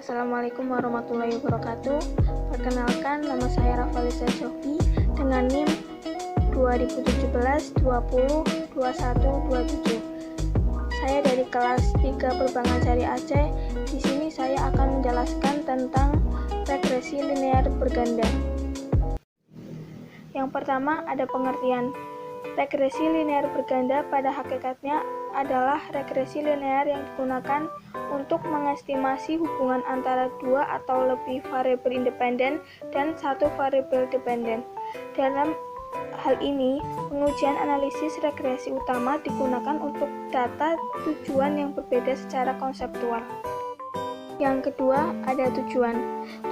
Assalamualaikum warahmatullahi wabarakatuh. Perkenalkan, nama saya Rafalisa Shofi dengan NIM 2017-20-21-27. Saya dari kelas 3 Perbankan Syariah Aceh. Di sini saya akan menjelaskan tentang regresi linear berganda. Yang pertama ada pengertian. Regresi linear berganda pada hakikatnya adalah regresi linear yang digunakan untuk mengestimasi hubungan antara dua atau lebih variabel independen dan satu variabel dependen. Dalam hal ini, pengujian analisis regresi utama digunakan untuk data tujuan yang berbeda secara konseptual. Yang kedua, ada tujuan.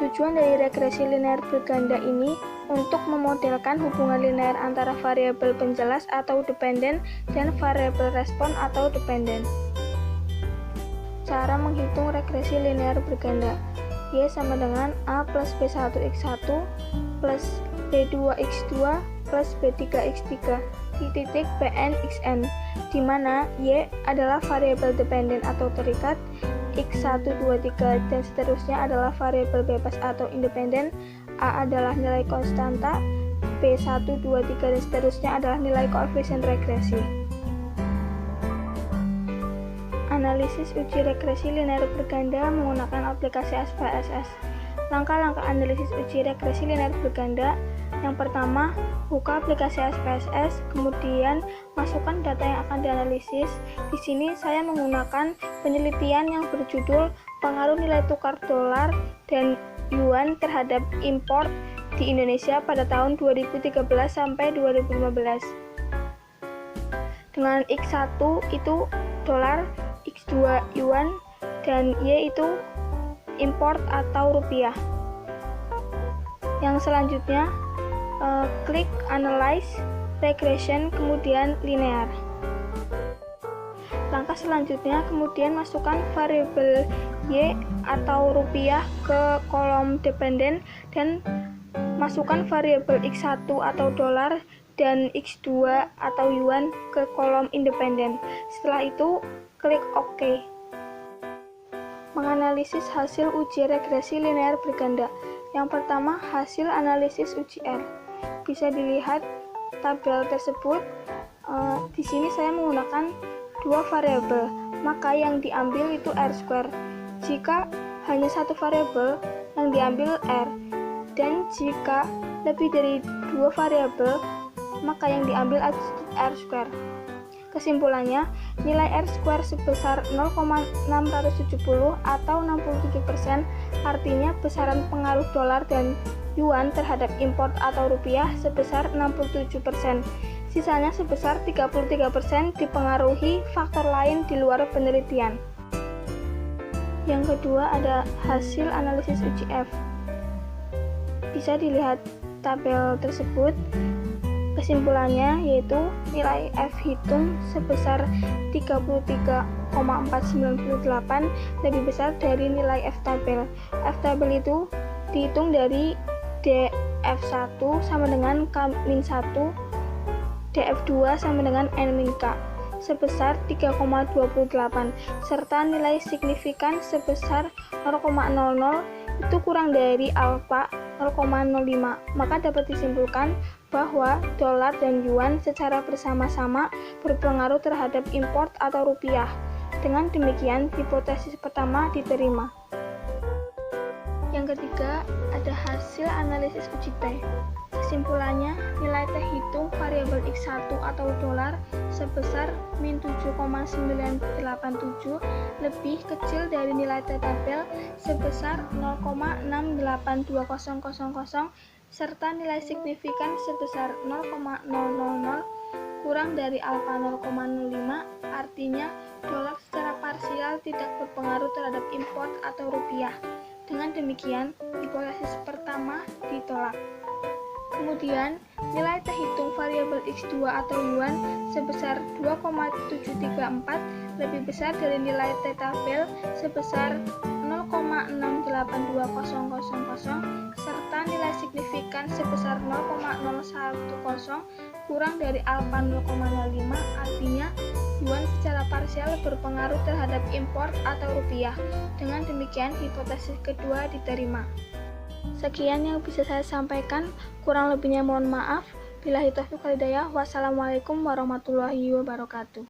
Tujuan dari regresi linear berganda ini untuk memodelkan hubungan linear antara variabel penjelas atau dependen dan variabel respon atau dependen. Cara menghitung regresi linear berganda. Y sama dengan A plus B1x1 plus B2x2 plus B3x3 titik Bn xn, di mana Y adalah variabel dependen atau terikat, x1, 2, 3, dan seterusnya adalah variabel bebas atau independen, A adalah nilai konstanta, B1, 2, 3, dan seterusnya adalah nilai koefisien regresi. Analisis uji regresi linear berganda menggunakan aplikasi SPSS. Langkah-langkah analisis uji regresi linear berganda. Yang pertama, buka aplikasi SPSS, kemudian masukkan data yang akan dianalisis. Di sini saya menggunakan penelitian yang berjudul pengaruh nilai tukar dolar dan yuan terhadap impor di Indonesia pada tahun 2013 sampai 2015. Dengan X1 itu dolar, X2 yuan, dan Y itu import atau rupiah. Yang selanjutnya, klik Analyze, Regression, kemudian Linear. Langkah selanjutnya, kemudian masukkan variabel Y atau rupiah ke kolom dependen dan masukkan variabel X1 atau dolar dan X2 atau yuan ke kolom independen. Setelah itu, klik OK. Menganalisis hasil uji regresi linear berganda. Yang pertama, hasil analisis uji R. Bisa dilihat tabel tersebut. Di sini saya menggunakan dua variabel, maka yang diambil itu R². Jika hanya satu variabel, yang diambil R. Dan jika lebih dari dua variabel, maka yang diambil R². Kesimpulannya, nilai R² sebesar 0,670 atau 67%, artinya besaran pengaruh dolar dan yuan terhadap import atau rupiah sebesar 67%. Sisanya sebesar 33% dipengaruhi faktor lain di luar penelitian. Yang kedua ada hasil analisis uji F. Bisa dilihat tabel tersebut. Kesimpulannya yaitu nilai F hitung sebesar 33,498 lebih besar dari nilai F tabel. F tabel itu dihitung dari DF1 sama dengan K-1, DF2 sama dengan N-K sebesar 3,28 serta nilai signifikan sebesar 0,00 itu kurang dari alfa 0,05, maka dapat disimpulkan bahwa dolar dan yuan secara bersama-sama berpengaruh terhadap import atau rupiah. Dengan demikian, hipotesis pertama diterima. Yang ketiga, ada hasil analisis uji T. Kesimpulannya, nilai T hitung variabel X1 atau dolar sebesar min 7,987 lebih kecil dari nilai T tabel sebesar 0,682000 serta nilai signifikan sebesar 0,000 kurang dari alfa 0,05, artinya dolar secara parsial tidak berpengaruh terhadap import atau rupiah. Dengan demikian, hipotesis pertama ditolak. Kemudian, nilai T hitung variabel X2 atau yuan sebesar 2,734 lebih besar dari nilai T tabel sebesar 0,682000 serta nilai signifikan sebesar 0,010 kurang dari alfa 0,05, artinya yuan secara parsial berpengaruh terhadap impor atau rupiah. Dengan demikian, hipotesis kedua diterima. Sekian yang bisa saya sampaikan, kurang lebihnya mohon maaf. Billahi taufiq wal hidayah. Wassalamualaikum warahmatullahi wabarakatuh.